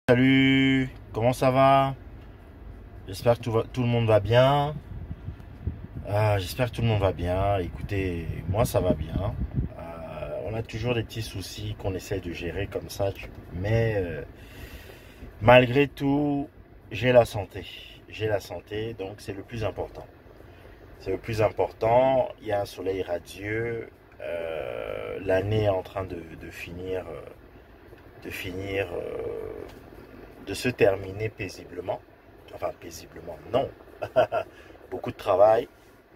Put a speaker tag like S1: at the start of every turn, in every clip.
S1: Salut, comment ça va? J'espère que tout le monde va bien. J'espère que tout le monde va bien. Écoutez, moi ça va bien. On a toujours des petits soucis qu'on essaie de gérer comme ça, mais malgré tout, j'ai la santé. J'ai la santé, donc c'est le plus important. C'est le plus important. Il y a un soleil radieux. L'année est en train de finir, de finir, de se terminer paisiblement. Enfin, paisiblement, non. Beaucoup de travail,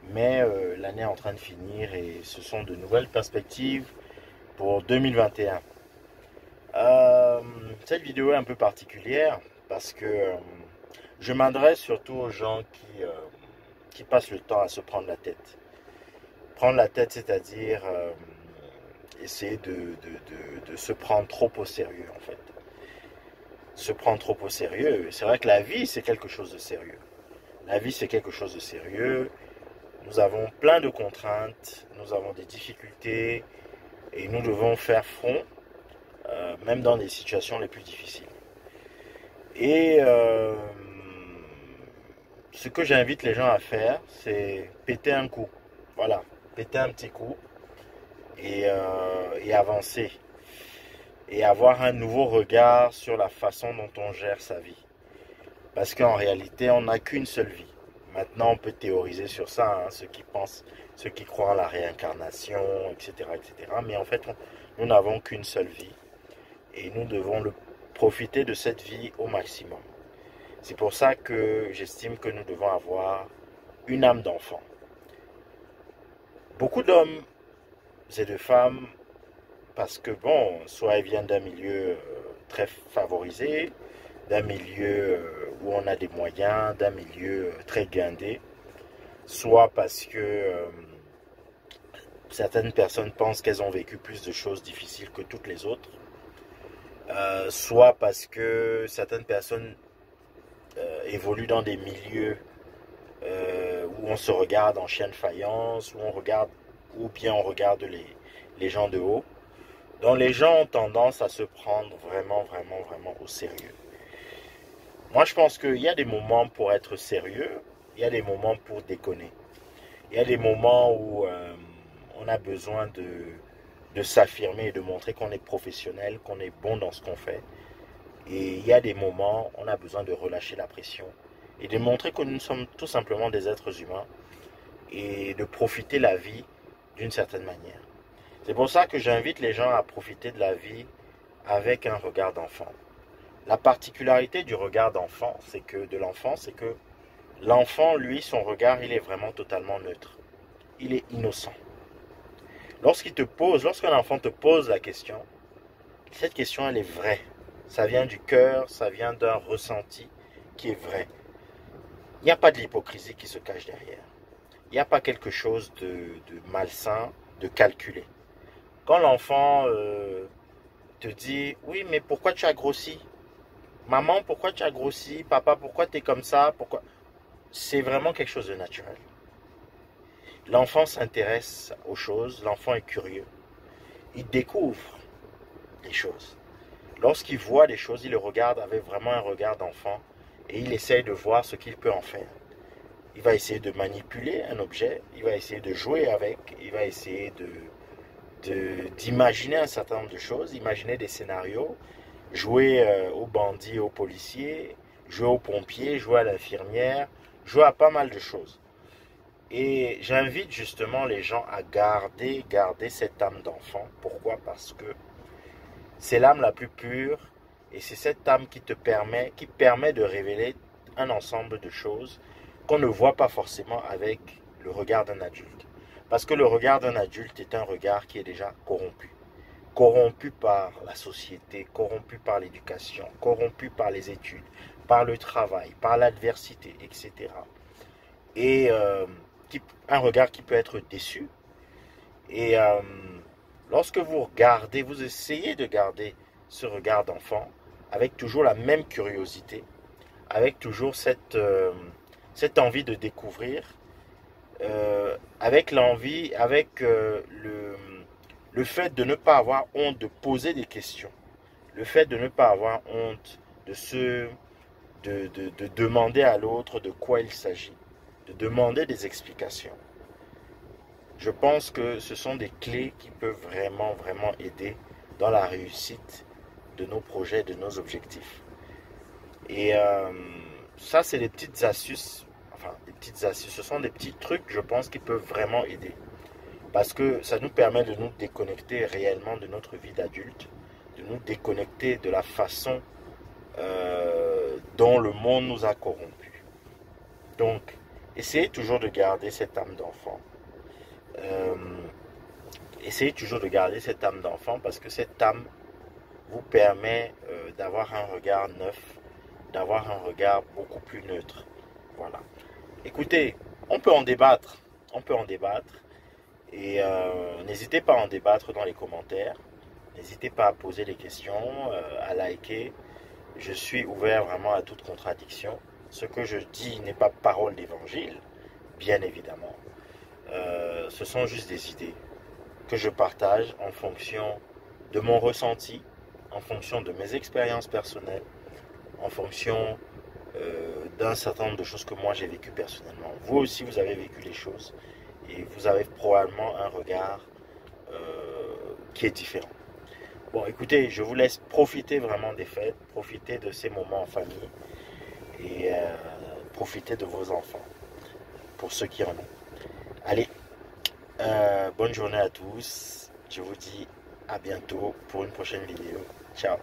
S1: mais l'année est en train de finir et ce sont de nouvelles perspectives pour 2021. Cette vidéo est un peu particulière parce que je m'adresse surtout aux gens qui passent le temps à se prendre la tête. Prendre la tête, c'est-à-dire essayer de se prendre trop au sérieux, en fait. Se prendre trop au sérieux. C'est vrai que la vie, c'est quelque chose de sérieux. La vie, c'est quelque chose de sérieux. Nous avons plein de contraintes, nous avons des difficultés et nous devons faire front, même dans les situations les plus difficiles. Et ce que j'invite les gens à faire, c'est péter un coup. Voilà, péter un petit coup et avancer. Et avoir un nouveau regard sur la façon dont on gère sa vie. Parce qu'en réalité, on n'a qu'une seule vie. Maintenant, on peut théoriser sur ça, hein, ceux qui pensent, ceux qui croient en la réincarnation, etc., etc. Mais en fait, nous n'avons qu'une seule vie et nous devons profiter de cette vie au maximum. C'est pour ça que j'estime que nous devons avoir une âme d'enfant. Beaucoup d'hommes et de femmes, parce que bon, soit ils viennent d'un milieu très favorisé, d'un milieu où on a des moyens, d'un milieu très guindé, soit parce que certaines personnes pensent qu'elles ont vécu plus de choses difficiles que toutes les autres, soit parce que certaines personnes évoluent dans des milieux où on se regarde en chien de faïence, ou bien on regarde les gens de haut. Donc les gens ont tendance à se prendre vraiment, vraiment, vraiment au sérieux. Moi, je pense qu'il y a des moments pour être sérieux, il y a des moments pour déconner. Il y a des moments où on a besoin de s'affirmer et de montrer qu'on est professionnel, qu'on est bon dans ce qu'on fait. Et il y a des moments où on a besoin de relâcher la pression et de montrer que nous sommes tout simplement des êtres humains et de profiter la vie d'une certaine manière. C'est pour ça que j'invite les gens à profiter de la vie avec un regard d'enfant. La particularité du regard d'enfant, de l'enfant, c'est que l'enfant, lui, son regard, il est vraiment totalement neutre. Il est innocent. Lorsqu'un enfant te pose la question, cette question, elle est vraie. Ça vient du cœur, ça vient d'un ressenti qui est vrai. Il n'y a pas de l'hypocrisie qui se cache derrière. Il n'y a pas quelque chose de malsain, de calculé. Quand l'enfant te dit, oui, mais pourquoi tu as grossi? Maman, pourquoi tu as grossi? Papa, pourquoi tu es comme ça? Pourquoi? C'est vraiment quelque chose de naturel. L'enfant s'intéresse aux choses, l'enfant est curieux. Il découvre les choses. Lorsqu'il voit des choses, il le regarde avec vraiment un regard d'enfant et il essaye de voir ce qu'il peut en faire. Il va essayer de manipuler un objet, il va essayer de jouer avec, il va essayer d'imaginer un certain nombre de choses, imaginer des scénarios, jouer aux bandits, aux policiers, jouer aux pompiers, jouer à l'infirmière, jouer à pas mal de choses. Et j'invite justement les gens à garder cette âme d'enfant. Pourquoi? Parce que c'est l'âme la plus pure et c'est cette âme qui permet de révéler un ensemble de choses qu'on ne voit pas forcément avec le regard d'un adulte. Parce que le regard d'un adulte est un regard qui est déjà corrompu. Corrompu par la société, corrompu par l'éducation, corrompu par les études, par le travail, par l'adversité, etc. Et un regard qui peut être déçu. Et lorsque vous regardez, vous essayez de garder ce regard d'enfant avec toujours la même curiosité, avec toujours cette envie de découvrir, avec l'envie, avec le fait de ne pas avoir honte de poser des questions, le fait de ne pas avoir honte de demander à l'autre de quoi il s'agit, de demander des explications. Je pense que ce sont des clés qui peuvent vraiment, vraiment aider dans la réussite de nos projets, de nos objectifs. Et ça, c'est des petites astuces. Enfin, des petites astuces. Ce sont des petits trucs, je pense, qui peuvent vraiment aider. Parce que ça nous permet de nous déconnecter réellement de notre vie d'adulte, de nous déconnecter de la façon dont le monde nous a corrompus. Donc, essayez toujours de garder cette âme d'enfant. Euh, Essayez toujours de garder cette âme d'enfant parce que cette âme vous permet d'avoir un regard neuf, d'avoir un regard beaucoup plus neutre. Voilà. Écoutez, on peut en débattre. On peut en débattre. Et n'hésitez pas à en débattre dans les commentaires. N'hésitez pas à poser des questions, à liker. Je suis ouvert vraiment à toute contradiction. Ce que je dis n'est pas parole d'évangile, bien évidemment. Ce sont juste des idées que je partage en fonction de mon ressenti, en fonction de mes expériences personnelles, en fonction d'un certain nombre de choses que moi j'ai vécues personnellement. Vous aussi, vous avez vécu les choses et vous avez probablement un regard qui est différent. Bon, écoutez, je vous laisse profiter vraiment des fêtes, profiter de ces moments en famille et profiter de vos enfants, pour ceux qui en ont. Allez, bonne journée à tous. Je vous dis à bientôt pour une prochaine vidéo. Ciao.